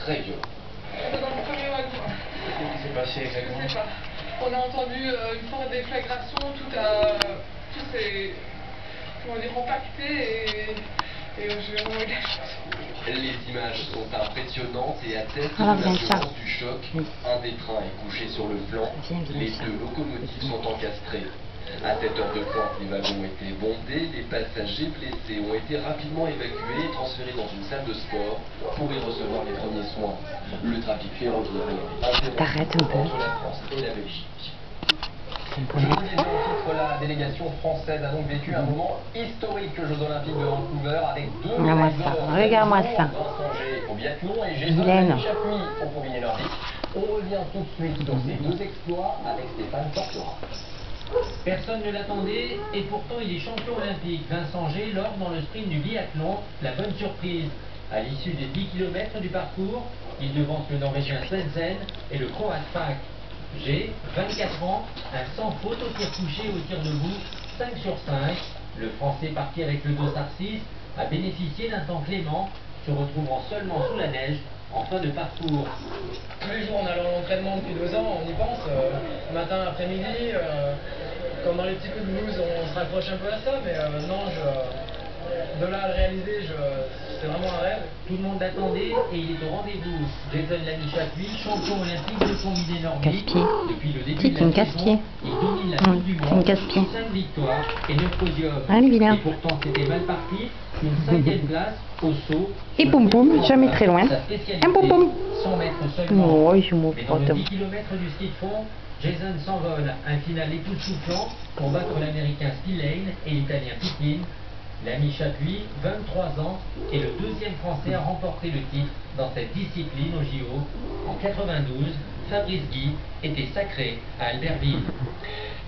très violent. Dans le premier wagon. Qu'est-ce qui s'est passé exactement? Je sais pas. On a entendu une forte déflagration, tout s'est, comment dire, impacté et j'ai vraiment eu de la chance. Les images sont impressionnantes et attestent Ah, de la bien ça. violence du choc. Oui. Un des trains est couché sur le flanc, Bien les ça. deux locomotives sont encastrées. À cette heure de pointe, les wagons étaient bondés, les passagers blessés ont été rapidement évacués et transférés dans une salle de sport pour y recevoir les premiers soins. Le trafic ferroviaire est T'arrêtes un peu. entre la France et la Belgique. C'est Je vous disais au titre, la délégation française a donc vécu un moment historique aux Jeux Olympiques de Vancouver avec deux Regarde-moi médailles ça, d'or. regarde-moi ça. Vincent Gé au biathlon et Jason Vilaine. Chapuis au combiné nordique. On revient tout de suite sur ces deux exploits avec Stéphane Tortora. Personne ne l'attendait et pourtant il est champion olympique. Vincent Gé lors dans le sprint du biathlon, la bonne surprise. À l'issue des 10 km du parcours, il devance le Norvégien Svensson et le Croate Pak. Gé, 24 ans, un sans faute au tir touché au tir debout, 5 sur 5. Le Français parti avec le Dossard 6 a bénéficié d'un temps clément, se retrouvant seulement sous la neige en fin de parcours. Tous les jours en allant à l'entraînement depuis 2 ans, on y pense, matin, après-midi, comme dans les petits coups de blues, on se raccroche un peu à ça, mais non, de là à le réaliser, c'est vraiment un rêve. Tout le monde l'attendait et il est au rendez-vous. Jason Chapuis, champion olympique de combiné nordique. Casse-pied. Depuis le début C'est de la une saison, casse-pied. il domine la Coupe du c'est une Monde, casse-pied. 5 victoires et 9 podiums. Ah, lui, vilain. Et pourtant c'était mal parti, une 5e place au saut. Et boum boum, jamais très loin. Sa spécialité, Un boum boum. 100 mètres seulement. Oh, je m'en Mais dans le fous. 10 km du ski de fond, Jason s'envole, un final époustouflant pour battre l'américain Spillane et l'italien Pippin. L'ami Chapuis, 23 ans, est le deuxième français à remporter le titre dans cette discipline au JO. En 92, Fabrice Guy était sacré à Albertville.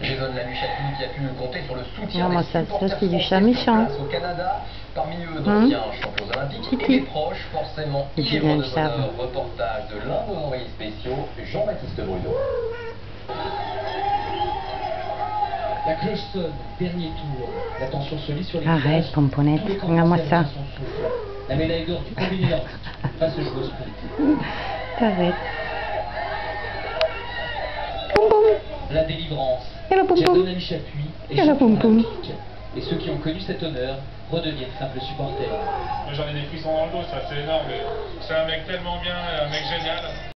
Jason Chapuis qui a pu compter sur le soutien Non, moi, des ça, supporters c'est du français chat méchant. sur place au Canada, parmi eux d'anciens champions olympiques et Titi. des proches, forcément Et ivres Julien de Chave. bonheur. Reportage de l'un de nos envoyés spéciaux, Jean-Baptiste Bruno. La cloche sonne, dernier tour. La tension se lit sur les Arrête, visages. pomponnette, Tous les regarde-moi campeurs ça. sont soufflants. La médaille d'or du combiné nordique va se jouer au sprint. T'arrêtes. Boum boum. La délivrance. Et le poum poum. Jason Chapuis est Et le champion poum poum. olympique. Et ceux qui ont connu cet honneur redeviennent simples supporters. Moi j'en ai des frissons dans le dos, ça c'est énorme. C'est un mec tellement bien, un mec génial.